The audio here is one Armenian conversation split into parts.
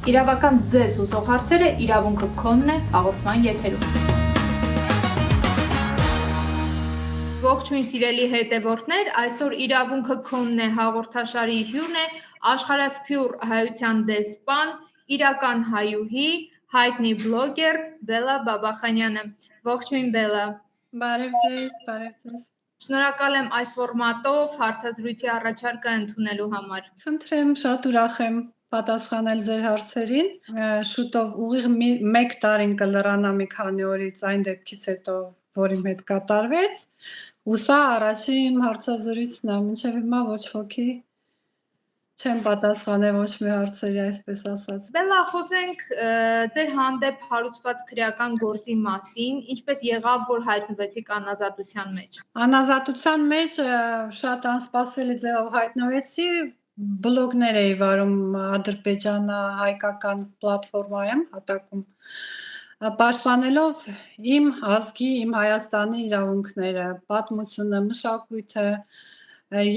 Իրավական ձեզ հուսող հարցերը իրավունքը քոնն է հաղորդման եթերում։ Ողջույն սիրելի հետևորդներ, այսօր իրավունքը քոնն է հաղորդաշարի հյուրն է աշխարհասփյուռ հայության դեսպան, իրական հայուհի, հայտնի բլոգեր Բելլա Բաբախանյանը։ Ողջույն Բելլա։ Բարև ձեզ։ Շնորհակալ եմ այս ֆորմատով հարցազրույցի առաջարկը ընդունելու համար։ Խնդրեմ, շատ ուրախ եմ պատասխանել ձեր հարցերին։ Շուտով ուղիղ 1 տարին կլրանա մի քանի օրից այն դեպքից հետո, որ իմ հետ կատարվեց, ու սա առաջին իմ հարցազրույցն է, մինչև հիմա ոչ ոքի չեմ պատասխանել ոչ մի հարցերի, այսպես ասած։ Բելլա, խոսենք ձեր հանդեպ հարուցված քրեական գործի մասին, ինչպես եղավ, որ հայտնվեցիք անազատության մեջ։ Անազատության մեջ շատ անսպասելի ձևով հայտնվեցի, բլոգներ էի վարում ադրբեջանա-հայկական պլատֆորմայում, հատակում, պաշտպանելով իմ ազգի, իմ Հայաստանի իրավունքները, պատմությունը, մշակույթը,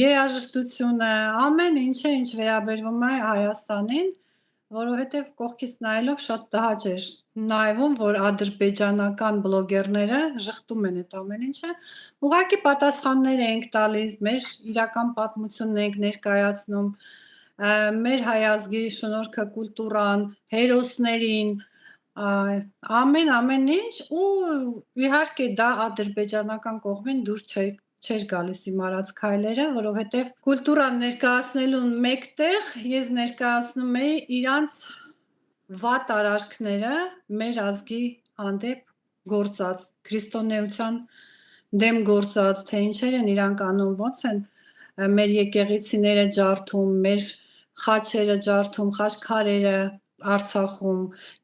երաժշտությունը, ամեն ինչը, ինչ վերաբերվում է Հայաստանին, որովհետև կողքից նայելով շատ տհաճ էր նայվում, որ ադրբեջանական բլոգերները ժխտում են այդ ամեն ինչը, ուղղակի պատասխաններ ենք տալիս, մեր իրական պատմությունն ենք ներկայացնում, մեր հայ ազգի շնորհքը կուլտուրան, հերոսներին, ամեն ինչ, ու իհարկե դա ադրբեջանական կողմին դուր չէր գալիս իմ արած քայլերը, որովհետև կուլտուրան ներկայացնելուն մեկտեղ ես ներկայացնում էի իրանց վատ արարքները մեր ազգի հանդեպ գործած, քրիստոնեության դեմ գործած, թե ինչեր են իրանք անում, ոնց են մեր եկեղեցիները ջարդում, մեր խաչերը ջարդում, խաչքարերը Արցախում,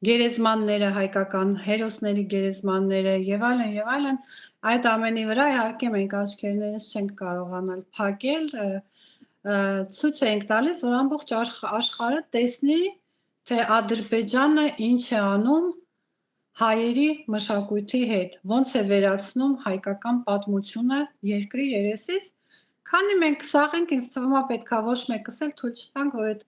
գերեզմանները, հայկական հերոսների գերեզմանները եւ այլն, այդ ամենի վրա իհարկե մենք աչքերներս չենք կարողանալ փակել, ցույց ենք տալիս, որ ամբողջ աշխարհը տեսնի, թե Ադրբեջանը ինչ է անում հայերի մշակույթի հետ, ոնց է վերացնում հայկական պատմությունը երկրի երեսից, քանի մենք սաղ ենք, ինձ թվում է պետքա ոչ մեկս էլ թույլ չտանք, որ այդ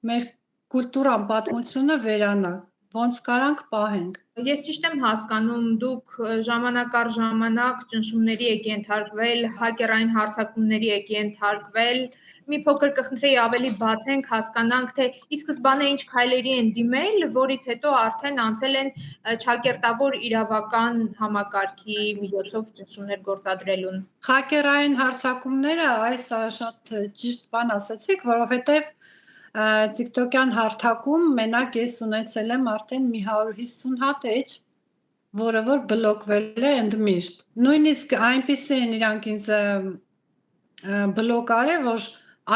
մեր կուլտուրան, պատմությունը վերանա, ոնց կարանք պահենք։ Ես ճիշտ եմ հասկանում, դուք ժամանակ առ ժամանակ ճնշումների եք ենթարկվել, հակերային հարձակումների եք ենթարկվել, մի փոքր կխնդրեի ավելի բացենք, հասկանանք, թե ի սկզբանե ինչ քայլերի են դիմել, որից հետո արդեն անցել են ճակերտավոր իրավական համակարգի միջոցով ճնշումներ գործադրելուն։ Հակերային հարձակումները, այս շատ ճիշտ բան ասացիք, որովհետև TikTok-յան հարթակում մենակ ես ունեցել եմ արդեն մի 150 հատ էջ, որը որ բլոկվել է ընդմիշտ։ Նույնիսկ այնպիսի են իրանք ինձ բլոկ արել, որ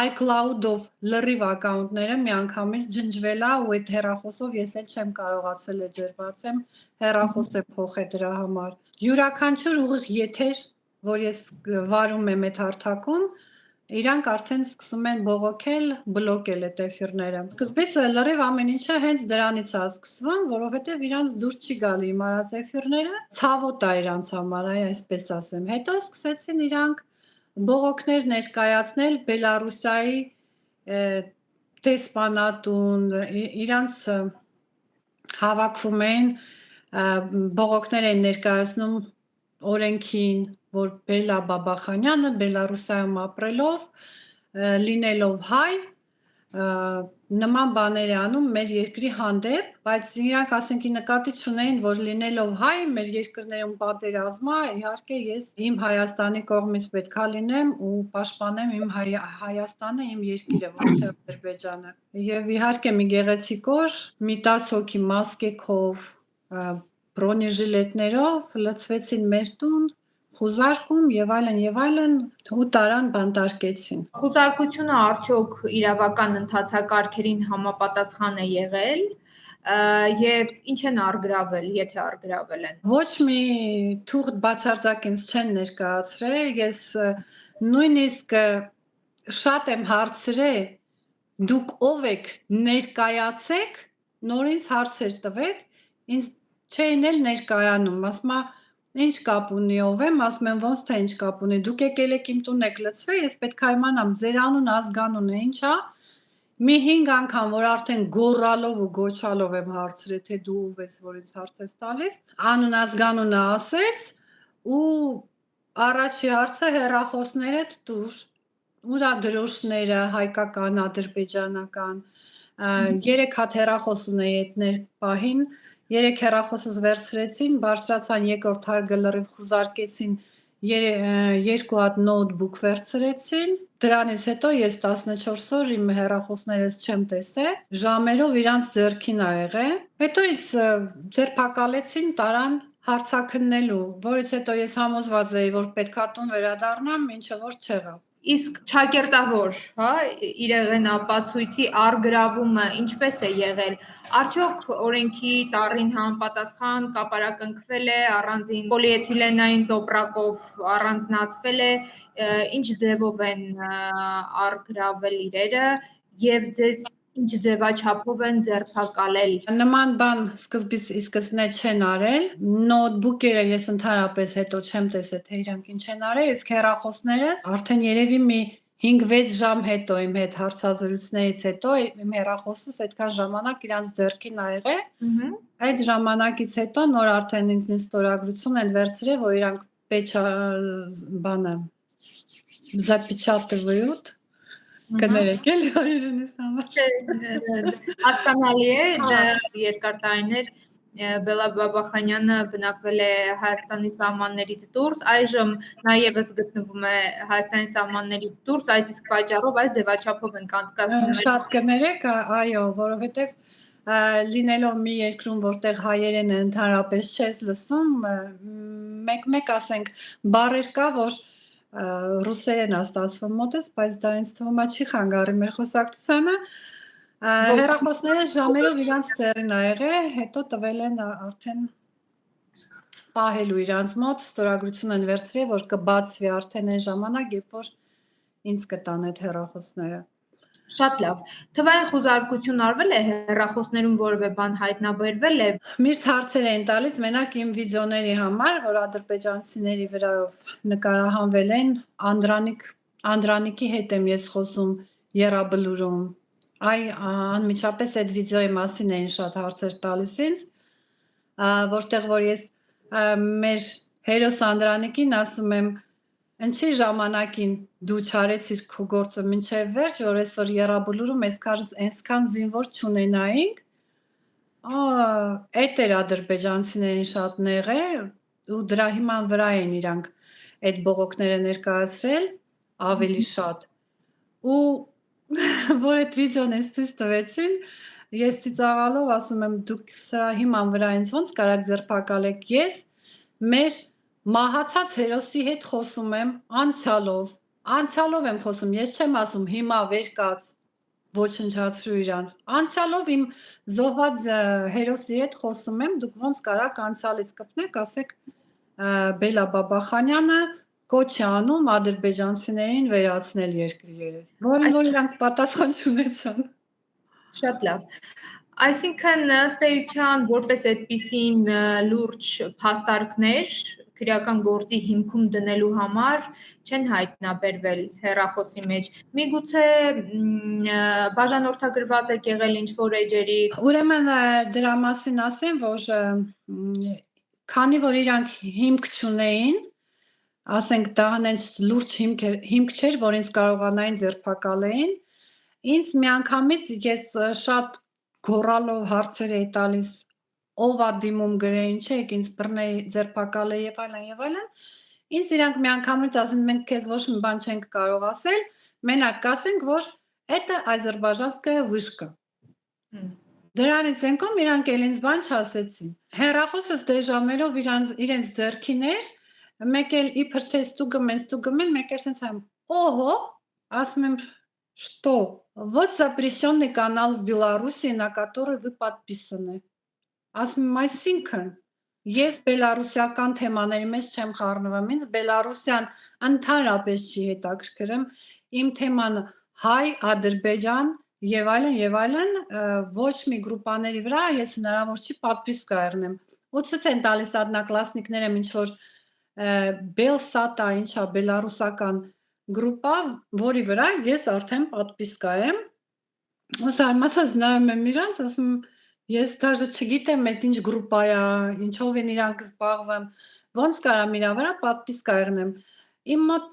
iCloud-ով լրիվ ակաունտները միանգամից ջնջվել է ու այդ հեռախոսով ես էլ չեմ կարողացել էջերվածեմ հեռախոսը փոխել դրա համար։ Յուրաքանչյուր ուղիղ եթեր, որ ես վարում եմ այդ հարթակում, իրանք արդեն սկսում են բողոքել, բլոկել այդ էֆիրները։ Սկզբից լրիվ ամեն ինչը հենց դրանից է սկսվում, որովհետև իրանց դուր չի գալի իմ արած էֆիրները, ցավոտ է իրանց համար, այսպես ասեմ։ Հետո սկսեցին իրանք բողոքներ ներկայացնել Բելարուսիայի դեսպանատուն, իրանց հավաքվում էին, բողոքներ են ներկայացնում օրենքին, որ Բելլա Բաբախանյանը Բելարուսիայում ապրելով, լինելով հայ, նման բաներ է անում մեր երկրի հանդեպ, բայց իրանք ասենք նկատի չունեին, որ լինելով հայ, մեր երկրներում պատերազմ է, իհարկե ես իմ Հայաստանի կողմից պետքա լինեմ ու պաշտպանեմ իմ Հայաստանը, իմ երկիրը, ոչ թե Ադրբեջանը։ Եվ իհարկե մի գեղեցիկ օր, մի 10 հոգի մասկեքով, բրոնեժիլետներով լցվեցին մեր տուն, խուզարկում եւ այլն ու տարան բանտարկեցին։ Խուզարկությունը արդյոք իրավական ընթացակարգերին համապատասխան է եղել եւ ինչ են արգրավել, եթե արգրավել են։ Ոչ մի թուղթ բացարձակ ինձ չեն ներկայացրել, ես նույնիսկ շատ եմ հարցրել, դուք ով եք, ներկայացեք, նոր ինձ հարցեր տվեք, ինձ չէին էլ ներկայանում, ասում ինչ կապ ունի ով եմ, ասում եմ ոնց թե ինչ կապ ունի, դուք եկել եք իմ տուն եք լցվել, ես պետք է իմանամ ձեր անուն, ազգանունը ինչ է, մի 5 անգամ, որ արդեն գոռալով ու գոչալով եմ հարցրել, թե դու ով ես, որ ինձ հարց ես տալիս, անուն ազգանունը ասեց ու առաջի հարցը հեռախոսներդ տուր, ուրա դրոշները հայկական, ադրբեջանական, 3 հատ հեռախոս ունեի այդ պահին, 3 հեռախոսս վերցրեցին, բարձրացան երկրորդ հարգը լրիվ խուզարկեցին, 2 հատ նոութբուք վերցրեցին, դրանից հետո ես 14 օր իմ հեռախոսներս չեմ տեսել, ժամերով իրանց ձեռքին ա եղել, հետո ինձ ձերբակալեցին, տարան հարցաքննելու, որից հետո ես համոզված էի, որ պետքա տուն վերադառնամ, ինչը որ չեղավ։ Իսկ ճակերտավոր, հա, իրեղեն ապացույցի առգրավումը ինչպես է եղել։ Արդյոք օրենքի տառին համապատասխան կապարակնքվել է, առանձին պոլիէթիլենային տոպրակով առանձնացվել է, ինչ ձևով են առգրավել իրերը եւ ձեզ ինչ ձևաչափով են ձերբակալել։ Նման բան սկզբնե չեն արել, նոութբուքերը ես ընդհանրապես հետո չեմ տեսել, թե իրանք ինչ են արել, իսկ հեռախոսներս արդեն երևի մի 5-6 ժամ հետո իմ հետ հարցազրույցներից հետո իմ հեռախոսս այդքան ժամանակ իրանց ձեռքին ա եղել, այդ ժամանակից հետո նոր արդեն ինձնից ստորագրություն են վերցրել, որ իրանք բանը запечатывают կներեք էլի հայերենից համար։ Հասկանալի է, երկար տարիներ Բելա Բաբախանյանը բնակվել է Հայաստանի սահմաններից դուրս, այժմ նաեւս գտնվում է Հայաստանի սահմաններից դուրս, այդ իսկ պատճառով այս ձևաչափով են կանցկացնում։ Շատ կներեք, այո, որովհետեւ լինելով մի երկրում, որտեղ հայերենը ընդհանրապես չես լսում, մեկ ասենք բառեր կա, որ ռուսերեն ա ստացվում մոտս, բայց դա ինձ թվում է չի խանգարի մեր խոսակցությանը, հեռախոսներս ժամերով իրանց ձեռին ա եղել, հետո տվել են արդեն պահելու իրանց մոտ, ստորագրություն են վերցրել, որ կբացվի արդեն այն ժամանակ, երբ որ ինձ կտան այդ հեռախոսները։ Շատ լավ։ Թվային խուզարկություն արվել է հեռախոսներում որևէ բան հայտնաբերվել է։ Միշտ հարցեր էին տալիս մենակ իմ վիդեոների համար, որ ադրբեջանցիների վրայով նկարահանվել են, Անդրանիկի հետ եմ ես խոսում եռաբլուրում։ Այ անմիջապես այդ վիդեոյի մասին էին շատ հարցեր տալիս ինձ, որտեղ որ ես մեր հերոս Անդրանիկին ասում եմ, ինչի ժամանակին դու չարեցիր քո գործը մինչև վերջ, որ այսօր եռաբլուրում այսքան զինվոր չունենայինք, այդ էր ադրբեջանցիներին շատ նեղել ու դրա հիման վրա են իրանք այդ բողոքները ներկայացրել ավելի շատ ու որ այդ վիդեոն ես ցույց տվեցին, ես ծիծաղալով ասում եմ դուք սրա հիման վրա ինձ ոնց կարաք ձերբակալեք, ես մեր մահացած հերոսի հետ խոսում եմ անցյալով եմ խոսում, ես չեմ ասում հիմա վեր կաց ոչնչացրու իրանց, անցյալով իմ զոհված հերոսի հետ խոսում եմ, դուք ոնց կարաք անցյալից կպնեք, ասեք Բելա Բաբախանյանը կոչ է անում ադրբեջանցիներին վերացնել երկրի երես, որին որ իրանք պատասխան չունեցան։ Շատ լավ։ Այսինքն ըստ էության որպես այդպիսին լուրջ փաստարկներ քրեական գործի հիմքում դնելու համար չեն հայտնաբերվել հեռախոսի մեջ։ Միգուցե բաժանորդագրված եք եղել ինչ-որ էջերի։ Ուրեմն դրա մասին ասեմ, որ քանի որ իրանք հիմք չունեին, ասենք դա հենց լուրջ հիմք չէր, որ ինձ կարողանային ձերբակալեին, ինձ միանգամից ես շատ գոռալով հարցեր էի տալիս, ով ա դիմում գրե, ինչ եք ինձ բռնեի, ձերբակալե եւ այլն, ինձ իրանք միանգամից ասեն մենք քեզ ոչ մի բան չենք կարող ասել, մենակ կասենք, որ это азербайджанская вышка։ Դրանից ենկոմ իրանք էլ ինձ բան չասեցին։ Հեռախոսս դեժամերով իրենց ձեռքին էր, մեկ էլ իբր թե ստուգում են, մեկ էլ սենց եմ, օհո, ասում եմ, что, вот запрещенный канал в Беларуси, на который вы подписаны։ Ասում եմ, այսինքն, ես բելարուսիական թեմաների մեջ չեմ խառնվում, ինձ Բելարուսիան ընդհանրապես չի հետաքրքրում, իմ թեման հայ, ադրբեջան եւ այլն, ոչ մի գրուպաների վրա ես հնարավոր չի պատվիսկա եղնեմ։ Ու ցույց են տալիս одноклассникները ինչ որ Belsat-ա, ինչա բելարուսական գրուպա, որի վրա ես արդեն պատվիսկա եմ։ Ու զարմացած նայում եմ իրանց, ասում եմ, ես դաժե չգիտեմ այդ ինչ գրուպա է, ինչով են իրանք զբաղվում, ոնց կարամ իրա վրա պատվիսկ եղնեմ։ Իմ մոտ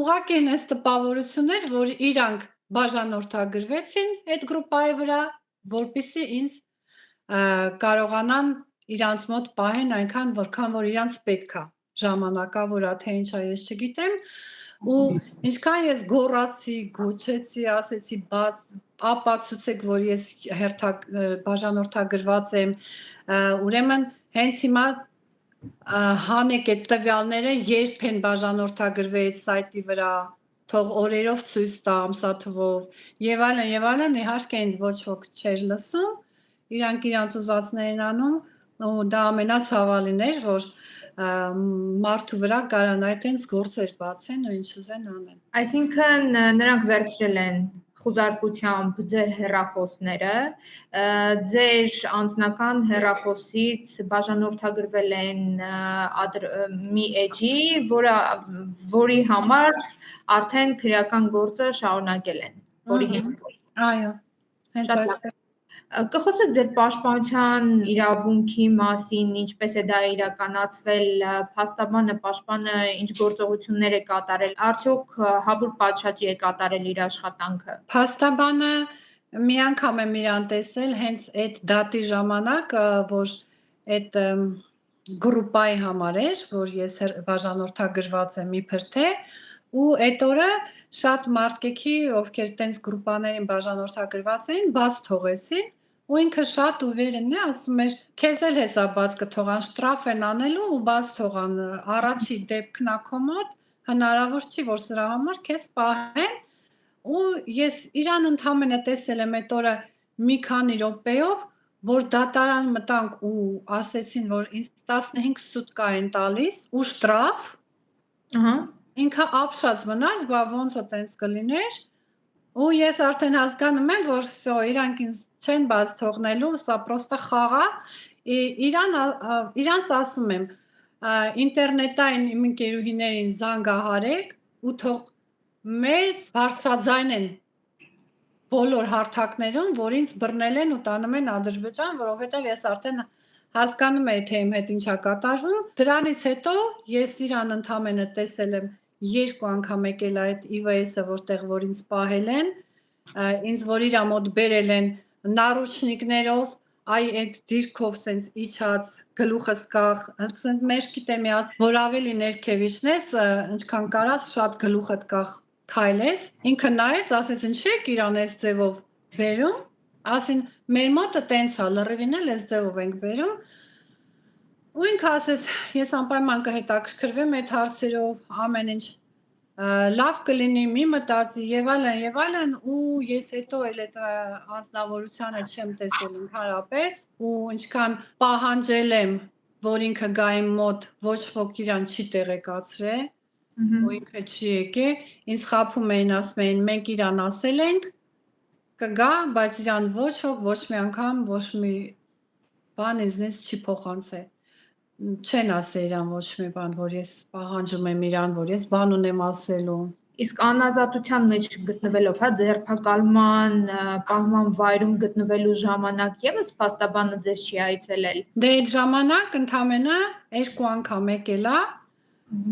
ուղղակի են այս տպավորություններ, որ իրանք բաժանորդագրվեցին այդ գրուպայի վրա, որպեսզի ինձ կարողանան իրանց մոտ պահեն այնքան, որքան որ իրանց պետք է, ժամանակավոր է, թե ինչ է, ես չգիտեմ, ու ինչքան ես գոռացի, գոչեցի, ասեցի, ապացուցեք, որ ես բաժանորդագրված եմ, ուրեմն հենց հիմա հանեք այդ տվյալները, երբ են բաժանորդագրվել այդ սայթի վրա, թող օրերով ցույց տա, ամսաթվով, եւ այլն, իհարկե ինձ ոչ ոք չէր լսում, իրանք իրանց ուզածներն անում, ու դա ամենացավալին էր, որ մարդու վրա կարան այդտենց գործեր բացեն ու ինչ ուզեն անեն։ Այսինքն նրանք վերցրել են խուզարկությամբ ձեր հեռախոսները, ձեր անձնական հեռախոսից բաժանորդագրվել են մի էջի, որի համար արդեն քրեական գործը շարունակել են, որի հիմքով։ Այո, հենց այդ։ Կխոսեք ձեր պաշտպանության իրավունքի մասին, ինչպես է դա իրականացվել, փաստաբանը, պաշտպանը ինչ գործողություններ է կատարել, արդյոք հավուր պատշաճի է կատարել իր աշխատանքը։ Փաստաբանը մի անգամ եմ իրան տեսել հենց այդ դատի ժամանակ, որ այդ գրուպայի համար էր, որ ես բաժանորդագրված եմ իբր թե, ու այդ օրը շատ մարդկեքի, ովքեր տենց գրուպաներին բաժանորդագրված էին, բաց թողեցին, ու ինքը շատ ուվերն է, ասում էր, քեզ էլ հեսա բաց կթողան, շտրաֆ են անելու ու բաց թողան, առաջի դեպքն ա քո մոտ, հնարավոր չի, որ սրա համար քեզ պահեն, ու ես իրան ընդամենը տեսել եմ այդ օրը մի քանի րոպեով, որ դատարան մտանք ու ասեցին, որ ինձ 15 սուտկա են տալիս ու շտրաֆ, ինքը ապշած մնաց, բա ոնց է տենց կլիներ, ու ես արդեն հասկանում եմ, որ իրանք ինձ չեն բաց թողնելու, սա պրոստը խաղ է, իրանց ասում եմ, ինտերնետային իմ ընկերուհիներին զանգահարեք ու թող մեծ բարձրաձայն են բոլոր հարթակներում, որ ինձ բռնել են ու տանում են Ադրբեջան, որովհետև ես արդեն հասկանում էի, թե իմ հետ ինչ է կատարվում։ Դրանից հետո ես իրան ընդամենը տեսել եմ 2 անգամ եկել այդ IVS-ը, որտեղ որ ինձ պահել են, ինձ որ իրա մոտ բերել են նարուչնիկներով, այ այդ դիրքով սենց իջած, գլուխս կախ, սենց մեջքիդ է միած, որ ավելի ներքևիչնես, ինչքան կարաս շատ գլուխդ կախ քայլես, ինքը նայեց, ասեց ինչի եք իրան այս ձևով բերում, ասին մեր մոտը տենց է, լրիվին էլ այս ձևով ենք բերում, ու ինքը ասեց ես անպայման կհետաքրքրվեմ այդ հարցերով, ամեն ինչ լավ կլինի, մի մտածի եւ այլն, ու ես հետո էլ այդ անձնավորությանը չեմ տեսել ընդհանրապես, ու ինչքան պահանջել եմ, որ ինքը գա իմ մոտ, ոչ ոք իրան չի տեղեկացրել, ու ինքը չի եկել, ինձ խաբում էին, ասում էին, մենք իրան ասել ենք, կգա, բայց իրան ոչ ոք, ոչ մի անգամ, ոչ մի բան ինձնից չի փոխանցել։ Չեն ասել իրան ոչ մի բան, որ ես պահանջում եմ իրան, որ ես բան ունեմ ասելու։ Իսկ անազատության մեջ գտնվելով, ձերբակալման, պահման վայրում գտնվելու ժամանակ եւս փաստաբանը ձեզ չի այցելել։ Դե այդ ժամանակ ընդամենը 2 անգամ եկել է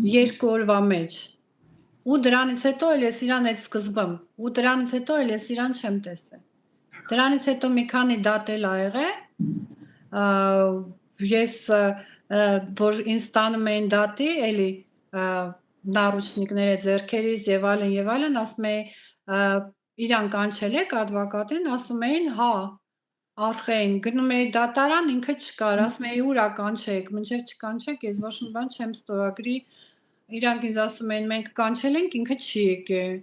2 օրվա մեջ։ Ու դրանից հետո էլ ես իրան այդ սկզբում, ու դրանից հետո էլ ես իրան չեմ տեսել։ Դրանից հետո մի քանի դատ էլ ա եղել, ես որ ինձ տանում էին դատի, էլի նարուչնիկները ձեռքերից եւ այլն, ասում էի իրան կանչել եք advocate-ին, ասում էին հա, արխային, գնում էի դատարան, ինքը չկար, ասում էի ուր ա կանչեք, մինչեւ չկանչեք, ես ոչ մի բան չեմ ստորագրի, իրանք ինձ ասում էին մենք կանչել ենք, ինքը չի եկել,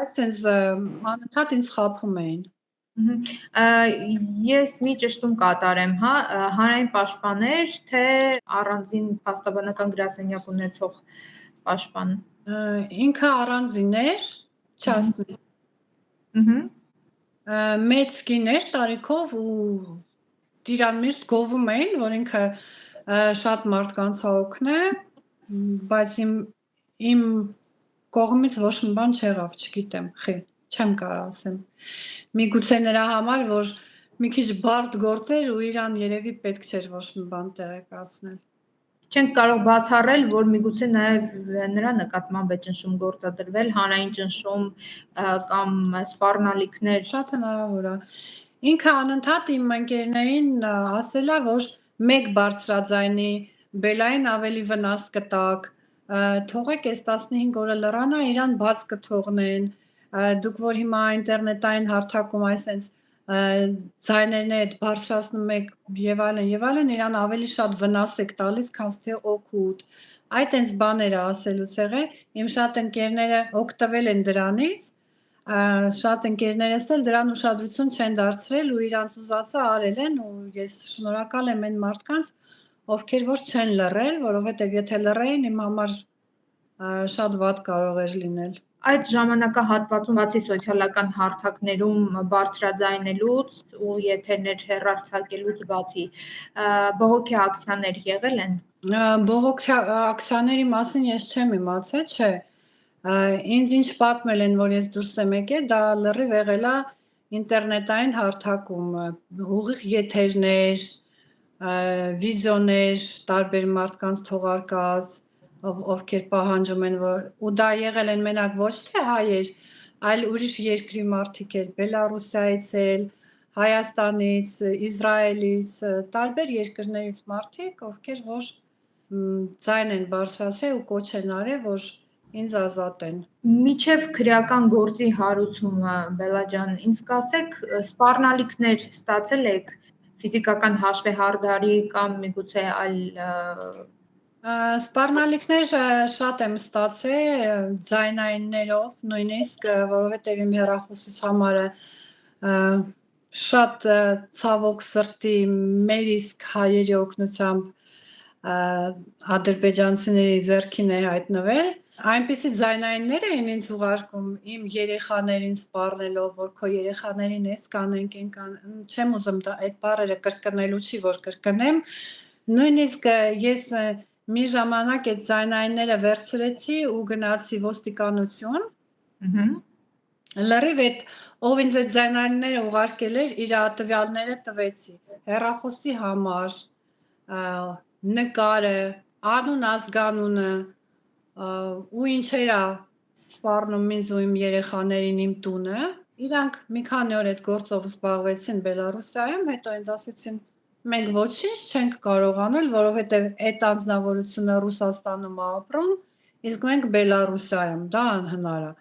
այսինքն անընդհատ ինձ խաբում էին։ Ես մի ճշտում կատարեմ, հանրային պաշտպաներ, թե առանձին փաստաբանական գրասենյակ ունեցող պաշտպան։ Ինքը առանձին էր, չասնի։ Մեծ կին էր տարիքով ու իրան միշտ գովում էին, որ ինքը շատ մարդկանց ա օգնել, բայց իմ կողմից ոչ մի բան չեղավ, չգիտեմ, չեմ կարող ասեմ։ Միգուցե նրա համար, որ մի քիչ բարդ գործ էր ու իրան երևի պետք չէր ոչ մի բան տեղեկացնել։ Չենք կարող բացառել, որ միգուցե նաև նրա նկատմամբ է ճնշում գործադրվել, հանրային ճնշում կամ սպառնալիքներ։ Շատ հնարավոր է։ Ինքը անընդհատ իմ ընկերներին ասել է, որ մեկ բարձրաձայնի բելային ավելի վնաս կտակ, թողեք այս 15 օրը լռանա, իրան բաց կթողնեն, դուք որ հիմա ինտերնետային հարթակում այսենց ձայներն այդ բարձրացնում եք եւ այլն, իրան ավելի շատ վնաս եք տալիս, քան թե օգուտ։ Այդ այնց բաները ասելուց եղել, իմ շատ ընկերները օգտվել են դրանից, շատ ընկերներս էլ դրան ուշադրություն չեն դարձրել ու իրանց ուզածը արել են ու ես շնորհակալ եմ այն մարդկանց, ովքեր որ չեն լռել, որովհետեւ եթե լռեին իմ համար շատ վատ կարող էր լինել։ Այդ ժամանակահատվածում բացի սոցիալական հարթակներում բարձրաձայնելուց ու եթերներ հեռարձակելուց բացի բողոքի ակցիաներ եղել են։ Բողոքի ակցիաների մասին ես չեմ իմացել, չէ։ Ինձ ինչ պատմել են, որ ես դուրս եմ եկել, դա լրիվ եղել է ինտերնետային հարթակում, ուղիղ եթերներ, վիդեոներ, տարբեր մարդկանց թողարկած, ովքեր պահանջում են, որ ու դա եղել են մենակ ոչ թե հայեր, այլ ուրիշ երկրի մարդիկ էլ, Բելարուսիայից էլ, Հայաստանից, Իսրայելից, տարբեր երկրներից մարդիկ, ովքեր որ ձայն են բարձրացրել ու կոչ են արել, որ ինձ ազատեն։ Միջև քրեական գործի հարուցումը, Բելա ջան, ինձ կասեք, սպառնալիքներ ստացել եք ֆիզիկական հաշվեհարդարի կամ միգուցե այլ Սպառնալիքներ շատ եմ ստացել ձայնայիններով, նույնիսկ որովհետև իմ հեռախոսის համարը շատ ցավոք սրտի մեր իսկ հայերի օգնությամբ ադրբեջանցիների ձեռքին է հայտնվել։ Այնպիսի ձայնայիններ էին ինձ ուղարկում իմ երեխաներին սպառնելով, որ քո երեխաներին էս կանենք, չեմ ուզում այդ բառերը կրկնելու չի, որ կրկնեմ։ Նույնիսկ ես մի ժամանակ այդ ձայնայինները վերցրեցի ու գնացի ոստիկանություն։ Լրիվ այդ ով ինձ այդ ձայնայինները ուղարկել էր, իր տվյալները տվեցի, հեռախոսի համար, նկարը, անուն ազգանունը ու ինչեր է սպառնում ինձ ու իմ երեխաներին իմ տունը։ Իրանք մի քանի օր այդ գործով զբաղվեցին Բելարուսիայում, հետո ինձ ասեցին մենք ոչինչ չենք կարող անել, որովհետև այդ անձնավորությունը Ռուսաստանում է ապրում, իսկ մենք Բելարուսիայում, դա անհնար է։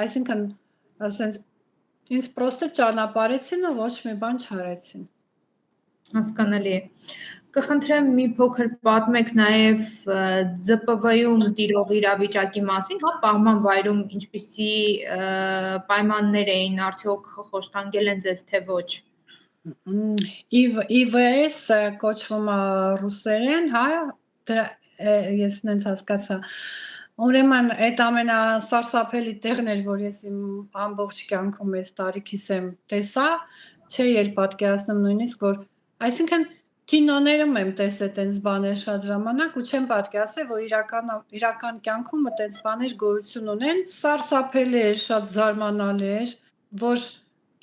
Այսինքն, ասենց ինձ պրոստը ճանապարհեցին ու ոչ մի բան չարեցին։ Հասկանալի է։ Կխնդրեմ մի փոքր պատմեք նաև ՁՊՎ-ում տիրող իրավիճակի մասին, հա, պահման վայրում ինչպիսի պայմաններ էին, արդյոք խոշտանգել են ձեզ թե ոչ։ ԻՎՍ կոչվում է ռուսերեն, հա, ես նենց հասկացա։ Ուրեմն այդ ամենասարսափելի տեղն էր, որ ես իմ ամբողջ կյանքում այս տարիքիս եմ տեսա, չէի էլ պատկերացնում նույնիսկ, որ այսինքն կինոներում եմ տեսել տենց բաներ շատ ժամանակ ու չեմ պատկերացրել, որ իրական կյանքում տենց բաներ գոյություն ունեն։ Սարսափելի էր, շատ զարմանալի էր, որ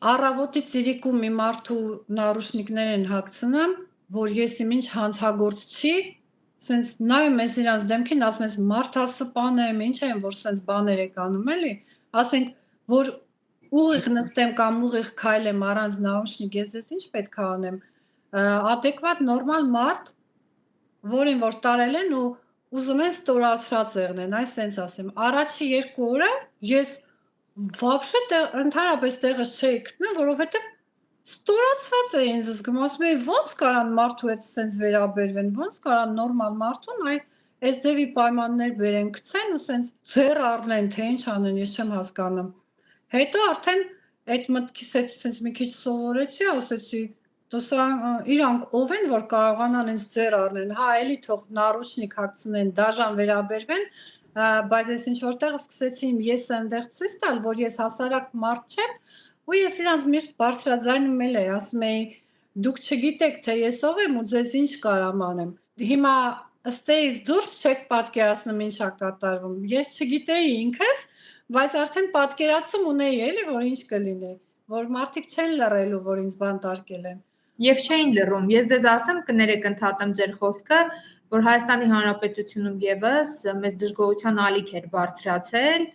առավոտից իրիկու մի մարդու նարուշնիկներ են հագցնում, որ ես իմ ինչ հանցագործ չի, սենց նայում ես իրանց դեմքին, ասում ես մարդասպան եմ, ինչ եմ, որ սենց բաներ եք անում էլի, ասենք, որ ուղիղ նստեմ կամ ուղիղ քայլեմ առանց նարուշնիկ, ես ինչ պետք է անեմ, adekvat նորմալ մարդ, որին որ տարել են ու ուզում են ստորացրած եղնեն, այս սենց ասեմ, առաջի 2 օրը ես вообще ընդհանրապես տեղս չէի գտնում, որովհետև ստորացված է ինձ զգում, ասում էի ոնց կարան մարդու հետ սենց վերաբերվեն, ոնց կարան նորմալ մարդուն այս ձևի պայմաններ բերեն, գցեն ու սենց ձեռ առնեն, թե ինչ անեն, ես չեմ հասկանում։ Հետո արդեն այդ մտքիս հետ սենց մի քիչ սովորեցի, ասեցի իրանք ով են, որ կարողանան ինձ ձեռ առնեն, հա, էլի թող նարուշնիկ հագցնեն, դաժան վերաբերվեն, բայց ես ինչ որտեղ սկսեցի իմ եսը այնտեղ ցույց տալ, որ ես հասարակ մարդ չեմ, ու ես իրանց միշտ բարձրաձայնում էլ էի, ասում էի, դուք չգիտեք, թե ես ով եմ ու ձեզ ինչ կարամ անեմ։ Հիմա ըստ էիս դուրս չեք պատկերացնում ինչ է կատարվում։ Ես չգիտեի ինքս, Բայց արդեն պատկերացում ունեի էլի, որ ինչ կլինի, որ մարդիկ չեն լռելու, որ ինձ բան տարկել են։ Եվ չէին լռում։ Ես ձեզ ասեմ, կներեք ընդհատեմ ձեր խոսքը, որ Հայաստանի Հանրապետությունում եւս մեծ դժգոհության ալիք էր բարձրացել։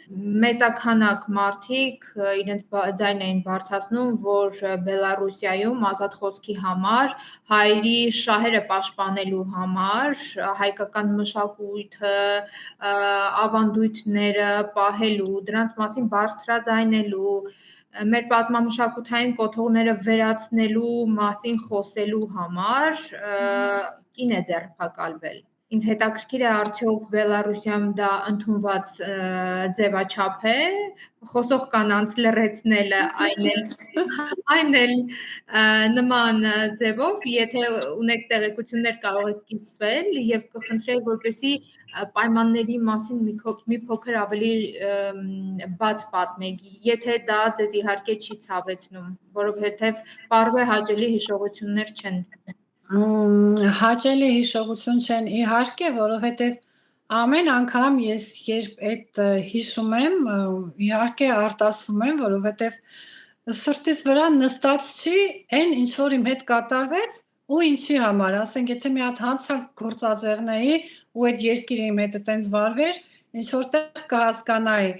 Մեծաքանակ մարդիկ իրենց ձայն էին բարձրացնում, որ Բելարուսիայում ազատ խոսքի համար, հայերի շահերը պաշտպանելու համար, հայկական մշակույթը, ավանդույթները պահելու, դրանց մասին բարձրաձայնելու, մեր պատմամշակութային կոթողները վերացնելու մասին խոսելու համար կին է ձերբակալվել։ Ինձ հետաքրքիր է արդյոք Բելարուսիայում դա ընդունված ձևաչափ է, խոսող կանանց լռեցնելը այն էլ նման ձևով, եթե ունեք տեղեկություններ կարող եք կիսվել եւ կխնդրեի որպեսզի պայմանների մասին մի փոքր ավելի բաց պատմեք, եթե դա ձեզ իհարկե չի ցավեցնում, որովհետեւ պարզ է հաճելի հիշողություններ չեն։ Հաճելի հիշողություն չեն իհարկե, որովհետև ամեն անգամ ես երբ այդ հիշում եմ, իհարկե արտասվում եմ, որովհետև սրտից վրա նստած չի այն ինչ որ իմ հետ կատարվեց ու ինչի համար, ասենք եթե մի հատ հանցանք գործածեղնեի ու այդ երկիրը իմ հետ այտենց վարվեր, ինչ որտեղ կհասկանայի,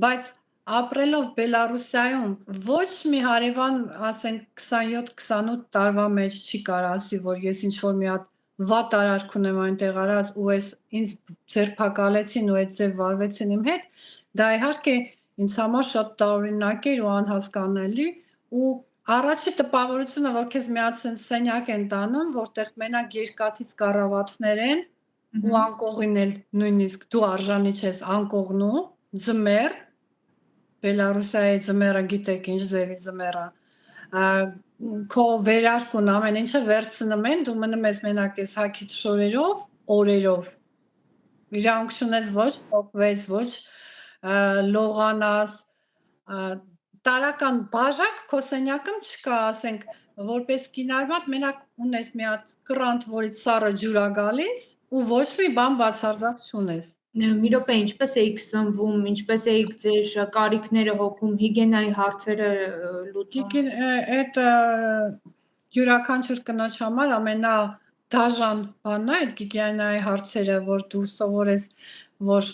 բայց ապրելով Բելարուսիայում ոչ մի հարևան, ասենք 27-28 տարվա մեջ չի կարող ասի, որ ես ինչ որ մի հատ վատ արարք ունեմ այնտեղ արած ու ես ինձ ձերբակալեցին ու այդ ձև վարվեցին իմ հետ, դա իհարկե ինձ համար շատ տարօրինակ էր ու անհասկանալի ու առաջի տպավորությունը, որ քեզ մի հատ սենյակ են տանում, որտեղ մենակ երկաթից կառավատներ են ու անկողին էլ նույնիսկ դու արժանի չես անկողնու, ձմեռ Բելարուսիայի ձմեռը գիտեք ինչ ձևի ձմեռ է, քո վերարկուն ամեն ինչը վերցնում են, դու մնում ես մենակ ես հագիտ շորերով, օրերով, իրավունք չունես ոչ փոխվես, ոչ լողանաս, տարական բաժակ քո սենյակում չկա, ասենք, որպես կինարմատ մենակ ունես մի հատ կռանտ, որից սառը ջուր ա գալիս ու ոչ մի բան բացարձակ չունես։ Մի րոպե, ինչպես էիք սնվում, ինչպես էիք ձեր կարիքները հոգում, հիգիենայի հարցերը լուծում։ Այդ յուրաքանչյուր կնոջ համար ամենադաժան բանն է այդ հիգիենայի հարցերը, որ դու սովորես, որ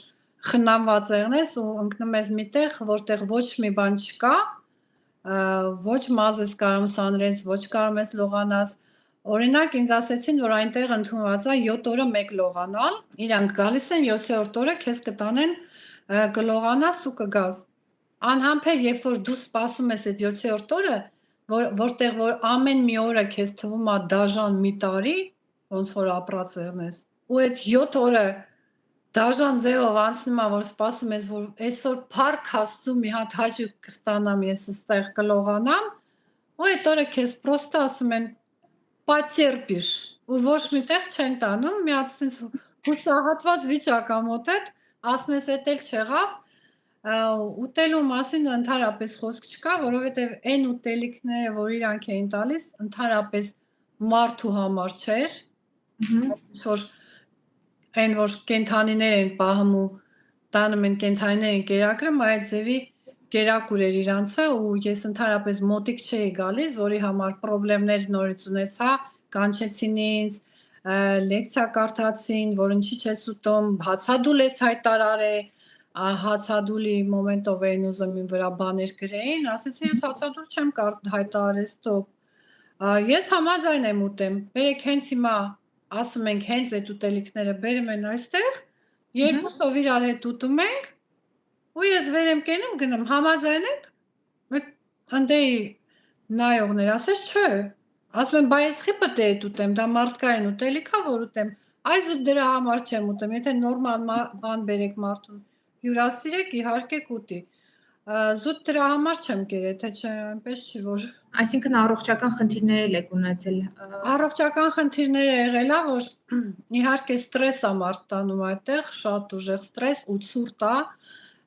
խնամված եղնես ու ընկնում ես միտեղ, որտեղ ոչ մի բան չկա, ոչ մազ ես կարող սանրես, ոչ կարող ես լողանաս։ Օրինակ ինձ ասեցին, որ այնտեղ ընդունված է 7 օրը 1 լողանալ, իրանք գալիս են 7-րդ օրը քեզ կտանեն կլողանաս ու կգաս։ Անհամբեր, երբ որ դու սպասում ես այդ 7-րդ օրը, որտեղ որ ամեն մի օրը քեզ թվում է դաժան մի տարի, ոնց որ ապրած եղնես։ Ու այդ 7 օրը դաժան ձևով անցնում է, որ սպասում ես, որ այսօր փառք Աստծո մի հատ հաճույք կստանամ, ես այստեղ կլողանամ, ու այդ օրը քեզ պրոստը ասում են «Պաтерпишь» ու ոչ միտեղ չեն տանում, մի հատ sense հուսահատված վիճակ ա մոտդ, ասում ես էդ էլ չեղավ, ուտելու մասին ընդհանրապես խոսք չկա, որովհետև այն ուտելիքները, որ իրանք էին տալիս, ընդհանրապես մարդու համար չէր, որ այն որ կենթանիներ են պահում ու տանում են կենթանիներ են կերակրում, այդ ձևի կերակուր էր իրանցը ու ես ընդհանրապես մոտիկ չէի գալիս, որի համար պրոբլեմներ նորից ունեցա, կանչեցին ինձ, լեկցիա կարդացին, որ ինչի չես ուտում, հացադուլ ես հայտարարե, հացադուլի մոմենտով էին ուզում իմ վրա բաներ գրեին, ասեցի ես հացադուլ չեմ հայտարարել, ստոպ, ես համաձայն եմ ուտեմ, բերեք հենց հիմա ասում ենք հենց այդ ուտելիքները բերում են այստեղ, երկուսով իրար հետ ուտում ենք ու ես վեր եմ կենում գնում, համաձայն եք, ընդեի նայողներ, ասես չէ, ասում եմ, բա ես խի պետք է այդ ուտեմ, դա մարդկային ուտելիք է, որ ուտեմ, այս ու դրա համար չեմ ուտեմ, եթե նորմալ բան բերեք մարդուն, հյուրասիրեք, իհարկե կուտի, զուտ դրա համար չեմ կերել, թե չէ, այնպես չի, որ... Այսինքն առողջական խնդիրներ եք ունեցել։ Առողջական խնդիրները եղել է, որ իհարկե ստրես է մարդ տանում այդտեղ, շատ ուժեղ ստրես ու ցուրտ է,